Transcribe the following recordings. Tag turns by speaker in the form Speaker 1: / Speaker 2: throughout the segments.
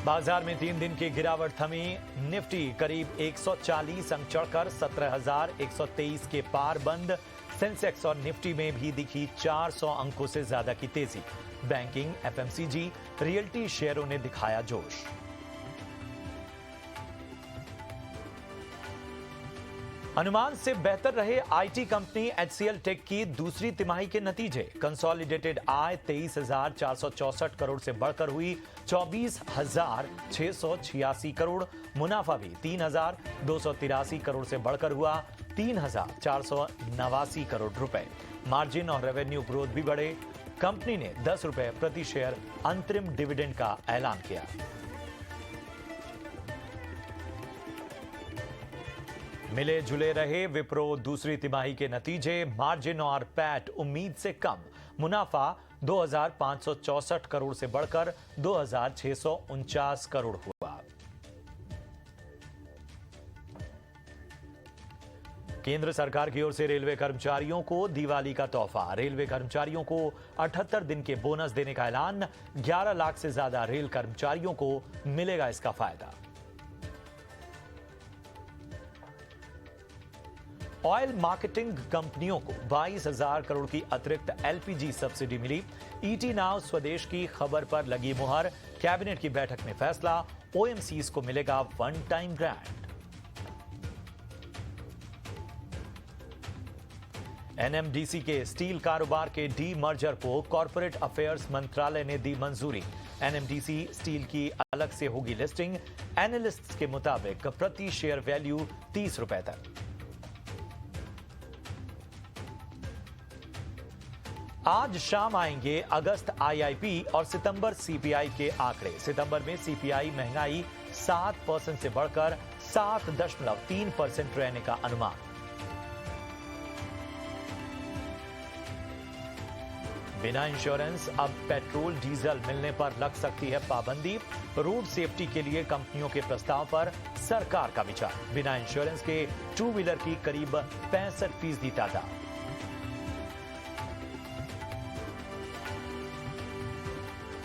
Speaker 1: बाजार में 3 दिन की गिरावट थमी। निफ्टी करीब 140 अंक चढ़कर 17,123 के पार बंद। सेंसेक्स और निफ्टी में भी दिखी 400 अंकों से ज्यादा की तेजी। बैंकिंग, एफएमसीजी, रियल्टी शेयरों ने दिखाया जोश। अनुमान से बेहतर रहे आईटी कंपनी एचसीएल टेक की दूसरी तिमाही के नतीजे। कंसोलिडेटेड आय 23,464 करोड़ से बढ़कर हुई 24,686 करोड़। मुनाफा भी 3,283 करोड़ से बढ़कर हुआ 3,489 करोड़ रुपए। मार्जिन और रेवेन्यू ग्रोथ भी बढ़े। कंपनी ने 10 रुपए प्रति शेयर अंतरिम डिविडेंड का ऐलान किया। मिले जुले रहे विप्रो दूसरी तिमाही के नतीजे। मार्जिन और पैट उम्मीद से कम। मुनाफा 2,564 करोड़ से बढ़कर 2,649 करोड़ हुआ। केंद्र सरकार की ओर से रेलवे कर्मचारियों को दिवाली का तोहफा। रेलवे कर्मचारियों को 78 दिन के बोनस देने का ऐलान। 11 लाख से ज्यादा रेल कर्मचारियों को मिलेगा इसका फायदा। ऑयल मार्केटिंग कंपनियों को 22,000 करोड़ की अतिरिक्त एलपीजी सब्सिडी मिली। ईटी नाउ स्वदेश की खबर पर लगी मुहर। कैबिनेट की बैठक में फैसला। ओएमसीज को मिलेगा वन टाइम ग्रांट। एनएमडीसी के स्टील कारोबार के डी मर्जर को कॉर्पोरेट अफेयर्स मंत्रालय ने दी मंजूरी। एनएमडीसी स्टील की अलग से होगी लिस्टिंग। एनालिस्ट्स के मुताबिक प्रति शेयर वैल्यू 30 रुपए तक। आज शाम आएंगे अगस्त आईआईपी और सितंबर सीपीआई के आंकड़े। सितंबर में सीपीआई महंगाई 7% से बढ़कर 7.3% रहने का अनुमान। बिना इंश्योरेंस अब पेट्रोल डीजल मिलने पर लग सकती है पाबंदी। रोड सेफ्टी के लिए कंपनियों के प्रस्ताव पर सरकार का विचार। बिना इंश्योरेंस के टू व्हीलर की करीब 65% तादाद।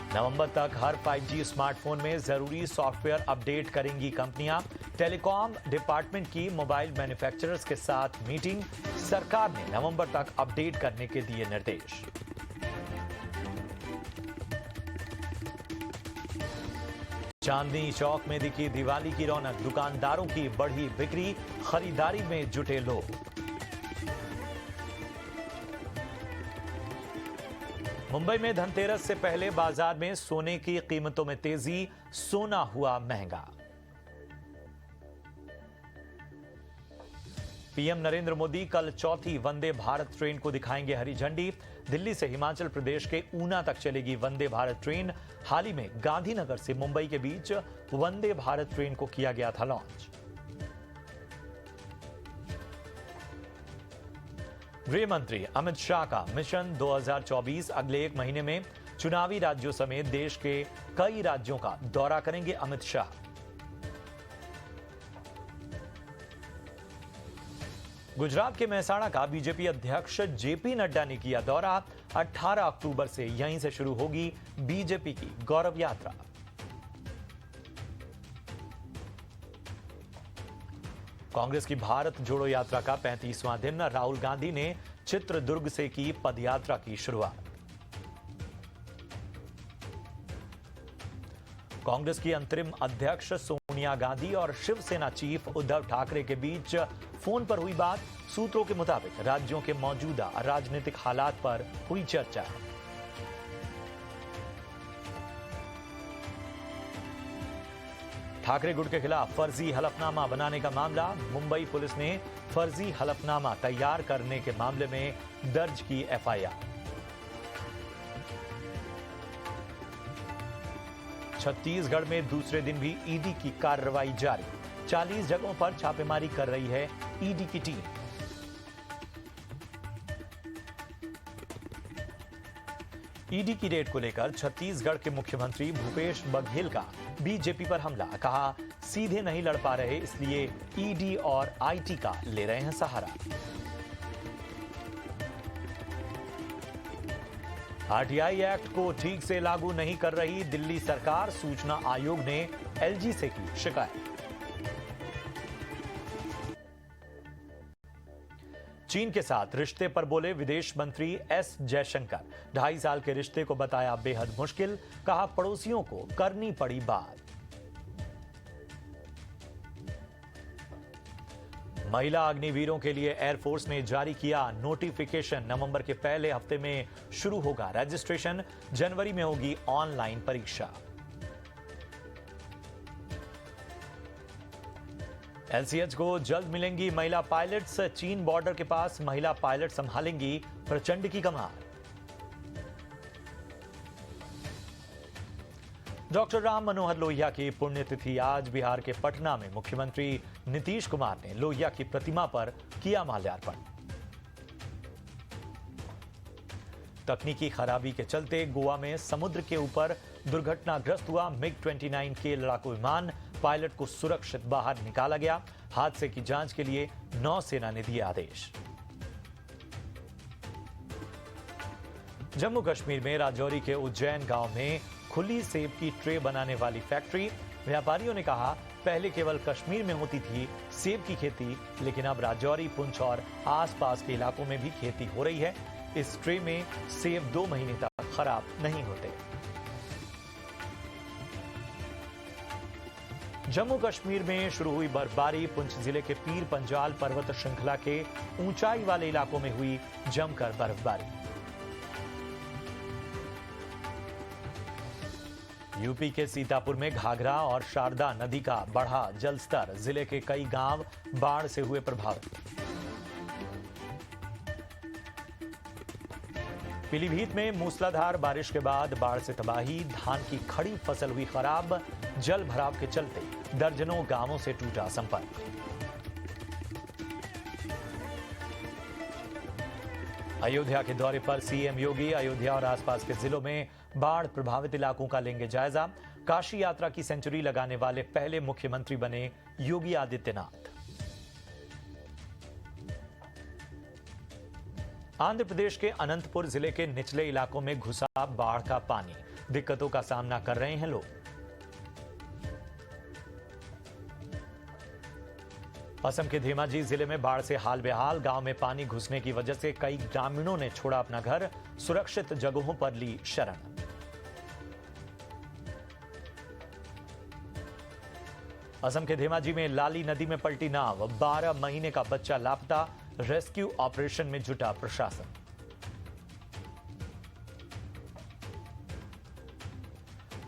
Speaker 1: नवंबर तक हर 5G स्मार्टफोन में जरूरी सॉफ्टवेयर अपडेट करेंगी कंपनियां। टेलीकॉम डिपार्टमेंट की मोबाइल मैन्युफैक्चरर्स के साथ मीटिंग। सरकार ने नवंबर तक अपडेट करने के दिए निर्देश। चांदनी चौक में दिखी दिवाली की रौनक। दुकानदारों की बढ़ी बिक्री। खरीदारी में जुटे लोग। मुंबई में धनतेरस से पहले बाजार में सोने की कीमतों में तेजी। सोना हुआ महंगा। पीएम नरेंद्र मोदी कल चौथी वंदे भारत ट्रेन को दिखाएंगे हरी झंडी। दिल्ली से हिमाचल प्रदेश के ऊना तक चलेगी वंदे भारत ट्रेन। हाल ही में गांधीनगर से मुंबई के बीच वंदे भारत ट्रेन को किया गया था लॉन्च। गृह मंत्री अमित शाह का मिशन 2024 अगले एक महीने में चुनावी राज्यों समेत देश के कई राज्यों का दौरा करेंगे अमित शाह। गुजरात के मेहसाणा का बीजेपी अध्यक्ष जेपी नड्डा ने किया दौरा। 18 अक्टूबर से यहीं से शुरू होगी बीजेपी की गौरव यात्रा। कांग्रेस की भारत जोड़ो यात्रा का 35वां दिन। राहुल गांधी ने चित्रदुर्ग से की पदयात्रा की शुरुआत। कांग्रेस की अंतरिम अध्यक्ष सोनिया गांधी और शिवसेना चीफ उद्धव ठाकरे के बीच फोन पर हुई बात। सूत्रों के मुताबिक राज्यों के मौजूदा राजनीतिक हालात पर हुई चर्चा। ठाकरे गुट के खिलाफ फर्जी हलफनामा बनाने का मामला। मुंबई पुलिस ने फर्जी हलफनामा तैयार करने के मामले में दर्ज की एफआईआर। छत्तीसगढ़ में दूसरे दिन भी ईडी की कार्रवाई जारी। 40 जगहों पर छापेमारी कर रही है ईडी की टीम। ईडी की रेड को लेकर छत्तीसगढ़ के मुख्यमंत्री भूपेश बघेल का बीजेपी पर हमला। कहा, सीधे नहीं लड़ पा रहे इसलिए ईडी और आईटी का ले रहे हैं सहारा। आरटीआई एक्ट को ठीक से लागू नहीं कर रही दिल्ली सरकार, सूचना आयोग ने एलजी से की शिकायत। चीन के साथ रिश्ते पर बोले विदेश मंत्री एस जयशंकर, 2.5 साल के रिश्ते को बताया बेहद मुश्किल, कहा पड़ोसियों को करनी पड़ी बात। महिला अग्निवीरों के लिए एयरफोर्स ने जारी किया नोटिफिकेशन, नवंबर के पहले हफ्ते में शुरू होगा रजिस्ट्रेशन, जनवरी में होगी ऑनलाइन परीक्षा। एलसीएच को जल्द मिलेंगी महिला पायलट्स, चीन बॉर्डर के पास महिला पायलट संभालेंगी प्रचंड की कमान। डॉक्टर राम मनोहर लोहिया की पुण्यतिथि आज, बिहार के पटना में मुख्यमंत्री नीतीश कुमार ने लोहिया की प्रतिमा पर किया माल्यार्पण। तकनीकी खराबी के चलते गोवा में समुद्र के ऊपर दुर्घटनाग्रस्त हुआ MiG-29 के लड़ाकू विमान, पायलट को सुरक्षित बाहर निकाला गया। हादसे की जांच के लिए नौसेना ने दिए आदेश। जम्मू कश्मीर में राजौरी के उज्जैन गांव में खुली सेब की ट्रे बनाने वाली फैक्ट्री, व्यापारियों ने कहा पहले केवल कश्मीर में होती थी सेब की खेती, लेकिन अब राजौरी, पुंछ और आसपास के इलाकों में भी खेती हो रही है। इस ट्रे में सेब 2 महीने तक खराब नहीं होते। जम्मू कश्मीर में शुरू हुई बर्फबारी, पुंछ जिले के पीर पंजाल पर्वत श्रृंखला के ऊंचाई वाले इलाकों में हुई जमकर बर्फबारी। यूपी के सीतापुर में घाघरा और शारदा नदी का बढ़ा जलस्तर, जिले के कई गांव बाढ़ से हुए प्रभावित। पीलीभीत में मूसलाधार बारिश के बाद बाढ़ से तबाही, धान की खड़ी फसल हुई खराब, जल भराव के चलते दर्जनों गांवों से टूटा संपर्क। अयोध्या के दौरे पर सीएम योगी, अयोध्या और आसपास के जिलों में बाढ़ प्रभावित इलाकों का लेंगे जायजा। काशी यात्रा की सेंचुरी लगाने वाले पहले मुख्यमंत्री बने योगी आदित्यनाथ। आंध्र प्रदेश के अनंतपुर जिले के निचले इलाकों में घुसा बाढ़ का पानी, दिक्कतों का सामना कर रहे हैं लोग। असम के धेमाजी जिले में बाढ़ से हाल बेहाल, गांव में पानी घुसने की वजह से कई ग्रामीणों ने छोड़ा अपना घर, सुरक्षित जगहों पर ली शरण। असम के धेमाजी में लाली नदी में पलटी नाव, 12 महीने का बच्चा लापता, रेस्क्यू ऑपरेशन में जुटा प्रशासन।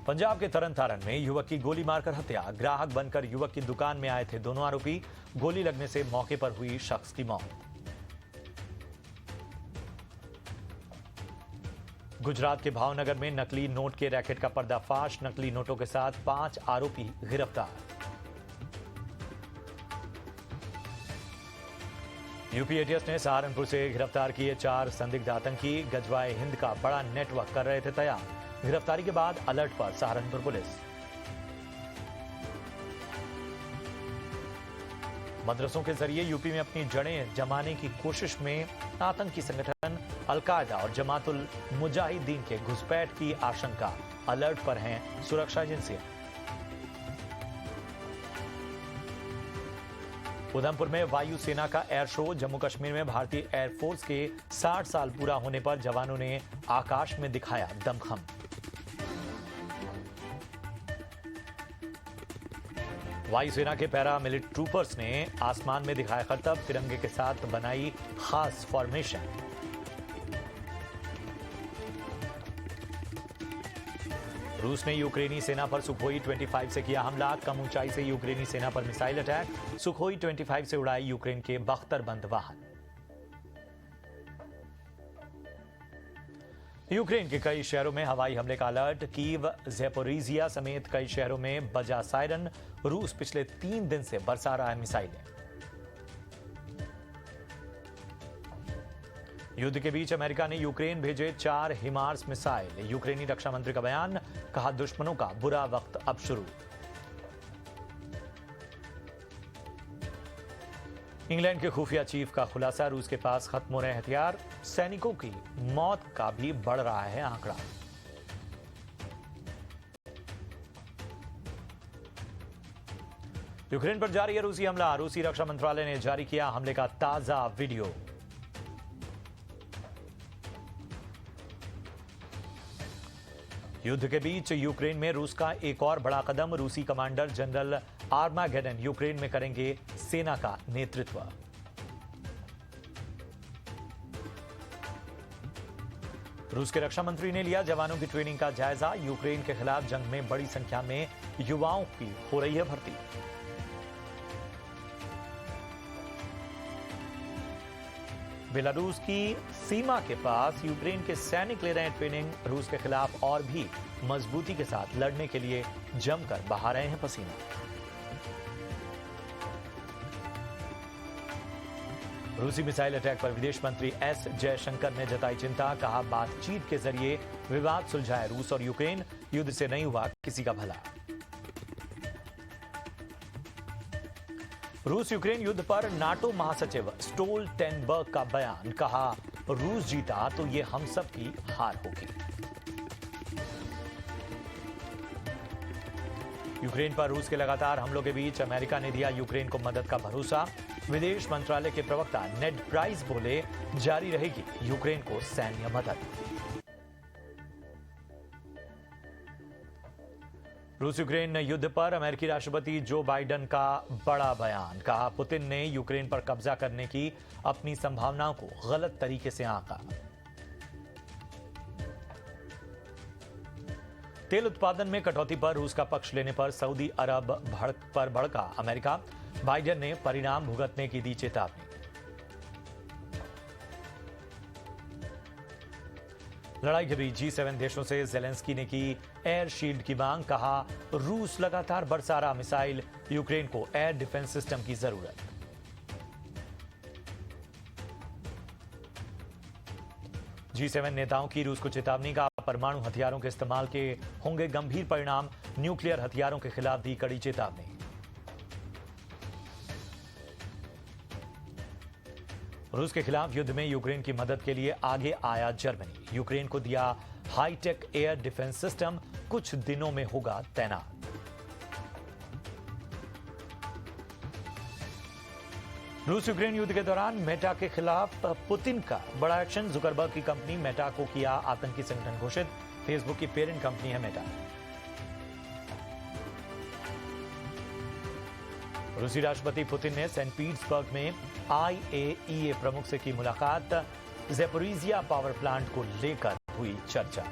Speaker 1: पंजाब के तरन तारण में युवक की गोली मारकर हत्या, ग्राहक बनकर युवक की दुकान में आए थे दोनों आरोपी, गोली लगने से मौके पर हुई शख्स की मौत। गुजरात के भावनगर में नकली नोट के रैकेट का पर्दाफाश, नकली नोटों के साथ 5 आरोपी गिरफ्तार। यूपी एटीएस ने सहारनपुर से गिरफ्तार किए 4 संदिग्ध आतंकी, गजवाए हिंद का बड़ा नेटवर्क कर रहे थे तैयार। गिरफ्तारी के बाद अलर्ट पर सहारनपुर पुलिस। मदरसों के जरिए यूपी में अपनी जड़ें जमाने की कोशिश में आतंकी संगठन अलकायदा और जमातुल मुजाहिदीन के घुसपैठ की आशंका, अलर्ट पर हैं सुरक्षा एजेंसियां। उधमपुर में वायुसेना का एयर शो, जम्मू कश्मीर में भारतीय एयरफोर्स के 60 साल पूरा होने पर जवानों ने आकाश में दिखाया दमखम। वायुसेना के पैरा मिलिट्री ट्रूपर्स ने आसमान में दिखाया करतब, तिरंगे के साथ बनाई खास फॉर्मेशन। रूस ने यूक्रेनी सेना पर सुखोई 25 से किया हमला, कम ऊंचाई से यूक्रेनी सेना पर मिसाइल अटैक, सुखोई 25 से उड़ाई यूक्रेन के बख्तरबंद वाहन। यूक्रेन के कई शहरों में हवाई हमले का अलर्ट, कीव, ज़ैपोरिजिया समेत कई शहरों में बजा सायरन, रूस पिछले 3 दिन से बरसा रहा है मिसाइलें। युद्ध के बीच अमेरिका ने यूक्रेन भेजे 4 हिमार्स मिसाइल, यूक्रेनी रक्षा मंत्री का बयान, कहा दुश्मनों का बुरा वक्त अब शुरू। इंग्लैंड के खुफिया चीफ का खुलासा, रूस के पास खत्म हो रहे हथियार, सैनिकों की मौत का भी बढ़ रहा है आंकड़ा। यूक्रेन पर जारी है रूसी हमला, रूसी रक्षा मंत्रालय ने जारी किया हमले का ताजा वीडियो। युद्ध के बीच यूक्रेन में रूस का एक और बड़ा कदम, रूसी कमांडर जनरल आर्मागेडन यूक्रेन में करेंगे सेना का नेतृत्व। रूस के रक्षा मंत्री ने लिया जवानों की ट्रेनिंग का जायजा, यूक्रेन के खिलाफ जंग में बड़ी संख्या में युवाओं की हो रही है भर्ती। बेलारूस की सीमा के पास यूक्रेन के सैनिक ले रहे हैं ट्रेनिंग, रूस के खिलाफ और भी मजबूती के साथ लड़ने के लिए जमकर बहा रहे हैं पसीना। रूसी मिसाइल अटैक पर विदेश मंत्री एस जयशंकर ने जताई चिंता, कहा बातचीत के जरिए विवाद सुलझाए रूस और यूक्रेन, युद्ध से नहीं हुआ किसी का भला। रूस यूक्रेन युद्ध पर नाटो महासचिव स्टोल्टेनबर्ग का बयान, कहा रूस जीता तो ये हम सब की हार होगी। यूक्रेन पर रूस के लगातार हमलों के बीच अमेरिका ने दिया यूक्रेन को मदद का भरोसा, विदेश मंत्रालय के प्रवक्ता नेड प्राइस बोले जारी रहेगी यूक्रेन को सैन्य मदद। रूस यूक्रेन युद्ध पर अमेरिकी राष्ट्रपति जो बाइडेन का बड़ा बयान, कहा पुतिन ने यूक्रेन पर कब्जा करने की अपनी संभावनाओं को गलत तरीके से आंका। तेल उत्पादन में कटौती पर रूस का पक्ष लेने पर सऊदी अरब पर भड़का अमेरिका, बाइडेन ने परिणाम भुगतने की दी चेतावनी। लड़ाई के बीच G7 देशों से जेलेंस्की ने की एयर शील्ड की मांग, कहा रूस लगातार बरसा रहा मिसाइल, यूक्रेन को एयर डिफेंस सिस्टम की जरूरत। G7 नेताओं की रूस को चेतावनी, का परमाणु हथियारों के इस्तेमाल के होंगे गंभीर परिणाम, न्यूक्लियर हथियारों के खिलाफ दी कड़ी चेतावनी। रूस के खिलाफ युद्ध में यूक्रेन की मदद के लिए आगे आया जर्मनी, यूक्रेन को दिया हाईटेक एयर डिफेंस सिस्टम, कुछ दिनों में होगा तैनात। रूस यूक्रेन युद्ध के दौरान मेटा के खिलाफ पुतिन का बड़ा एक्शन, जुकरबर्ग की कंपनी मेटा को किया आतंकी संगठन घोषित, फेसबुक की पेरेंट कंपनी है मेटा। रूसी राष्ट्रपति पुतिन ने सेंट पीटर्सबर्ग में IAEA प्रमुख से की मुलाकात, ज़ैपोरिज़िया पावर प्लांट को लेकर हुई चर्चा।